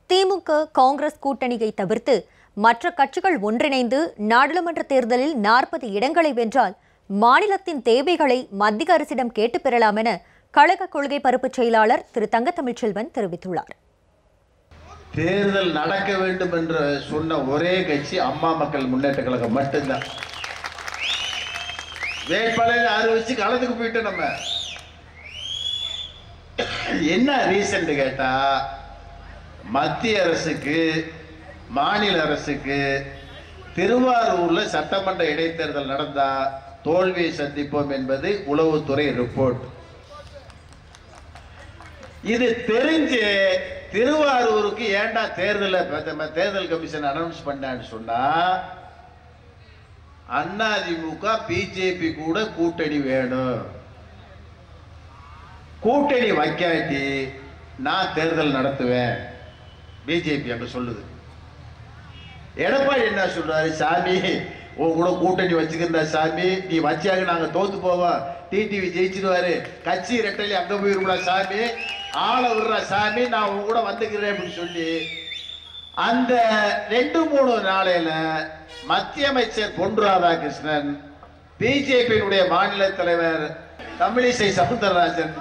திமுக காங்கிரஸ் கூட்டணியை தவிர்த்து மற்ற கட்சிகள் ஒன்றிணைந்து நாடாளுமன்ற தேர்தலில் 40 இடங்களை வென்றால் மாநிலத்தின் தேவைகளை மத்திய அரசிடம் கேட்டுப் பெறலாம் என கழக கொள்கை பரப்பு செயலாளர் திரு தங்கத்தமிழ்ச்செல்வன் தெரிவித்துள்ளார். தேர்தல் நடக்க வேண்டும் என்று சொன்ன ஒரே கட்சி அம்மா மக்கள் முன்னேற்ற கழகம் மட்டும்தான். வேட்பாளர் அறிவிச்சு களத்துக்கு போயிட்டு நம்ம என்ன ரீசன் கேட்டா, மத்திய அரசுக்கு மாநில அரசுக்கு திருவாரூர்ல சட்டமன்ற இடைத்தேர்தல் நடந்தா தோல்வியை சந்திப்போம் என்பது உளவுத்துறை ரிப்போர்ட். இது தெரிஞ்சு திருவாரூருக்கு ஏண்டா தேர்தல் கமிஷன் அனௌன்ஸ் பண்ணான்னு சொன்னா, அதிமுக பிஜேபி கூட கூட்டணி வேணும், கூட்டணி வைக்காட்டி நான் தேர்தல் நடத்துவேன் பிஜேபி அங்க சொல்லுது. எடப்பாடி என்ன சொல்றாரு, சாமி உன் கூட கூட்டணி வச்சுக்கிறா சாமி, நீ வச்சாங்க நாங்க தோத்து போவோம், டிடிவி ஜெயிச்சிருவாரு, கட்சி ரெட்டலி அங்க போயிருக்கா சாமி, ஆளை விடுறா சாமி, நான் உன் கூட வந்துக்கிறேன் அப்படின்னு சொல்லி அந்த 2-3 நாளையில மத்திய அமைச்சர் பொன் ராதாகிருஷ்ணன், பிஜேபியினுடைய மாநில தலைவர் தமிழிசை சவுந்தரராஜன்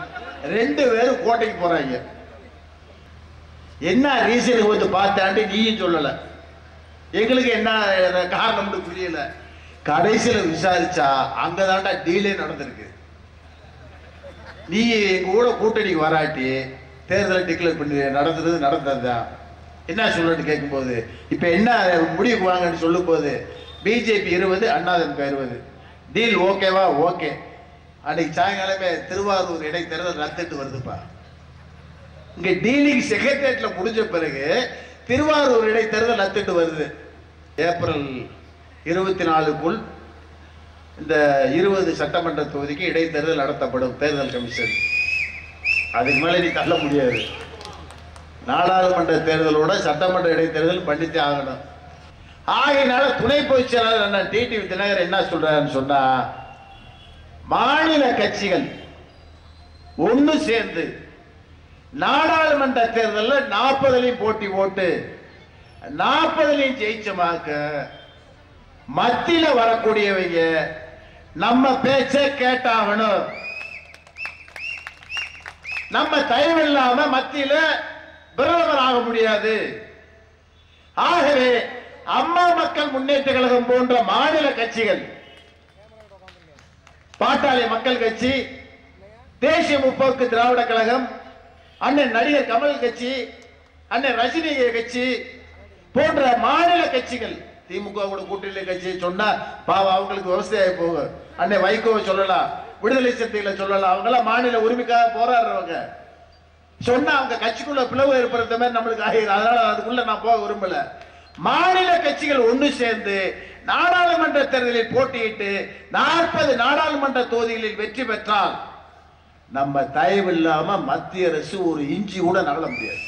2 பேரும் கோட்டைக்கு போறாங்க. என்ன ரீசன் வந்து பார்த்தாண்டு நீயும் சொல்லல, எங்களுக்கு என்ன காரணம்னு புரியல. கடைசியில் விசாரிச்சா அங்கதான்டா டீலே நடந்திருக்கு. நீ எங்க கூட கூட்டணிக்கு வராட்டி தேர்தலை டிக்ளேர் பண்ணி நடந்ததுதான். என்ன சொல்லணும்னு கேட்கும்போது இப்ப என்ன முடிவுக்கு வாங்கன்னு சொல்லும் போது பிஜேபி 20, அதிமுக 20, டீல் ஓகேவா? ஓகே. அன்னைக்கு சாயங்காலமே திருவாரூர் இடைத்தேர்தல் ரத்துட்டு வருதுப்பா. இங்க டீலிங் செக்ரட்டரியேட்ல முடிஞ்ச பிறகு திருவாரூர் இடைத்தேர்தல் ரத்துட்டு வருது. ஏப்ரல் 24க்குள் இந்த 20 சட்டமன்ற தொகுதிக்கு இடைத்தேர்தல் நடத்தப்படும் தேர்தல் கமிஷன். அதுக்கு மேல நீ தள்ள முடியாது. நாடாளுமன்ற தேர்தலோட சட்டமன்ற இடைத்தேர்தல் பண்ணித்தே ஆகணும். ஆகையினால துணை பொதுச் செயலாளர் டிடிவி தினகரன் என்ன சொல்றாருன்னு சொன்னா, மாநில கட்சிகள் ஒன்னு சேர்ந்து நாடாளுமன்ற தேர்தலில் 40 போட்டி போட்டு 40 ஜெயிச்சமாக்க மத்தியில வரக்கூடியவங்க நம்ம பேச்ச கேட்டாகணும். நம்ம தயவு இல்லாம மத்தியில பிரதமர் ஆக முடியாது. ஆகவே அம்மா மக்கள் முன்னேற்ற கழகம் போன்ற மாநில கட்சிகள், பாட்டாளி மக்கள் கட்சி, தேசிய முற்போக்கு திராவிட கழகம், அண்ணன் நடிகர் கமல் கட்சி, அண்ணன் ரஜினி கட்சி போன்ற மாநில கட்சிகள், திமுக கூட்டணி கட்சி சொன்னா பாவம் அவங்களுக்கு விவசாய போகும். அண்ணன் வைகோவை சொல்லலாம், விடுதலை சிறுத்தைகளை சொல்லலாம், அவங்க எல்லாம் மாநில உரிமைக்காக போராடுறவங்க. சொன்னா அவங்க கட்சிக்குள்ள பிளவு ஏற்படுத்த மாதிரி நம்மளுக்கு ஆகிடும். அதனால அதுக்குள்ள நான் போக விரும்பல. மாநில கட்சிகள் ஒன்று சேர்ந்து நாடாளுமன்ற தேர்தலில் போட்டியிட்டு 40 நாடாளுமன்ற தொகுதிகளில் வெற்றி பெற்றால் நம்ம தயவு இல்லாம மத்திய அரசு ஒரு இன்ச்சி கூட நகல முடியாது.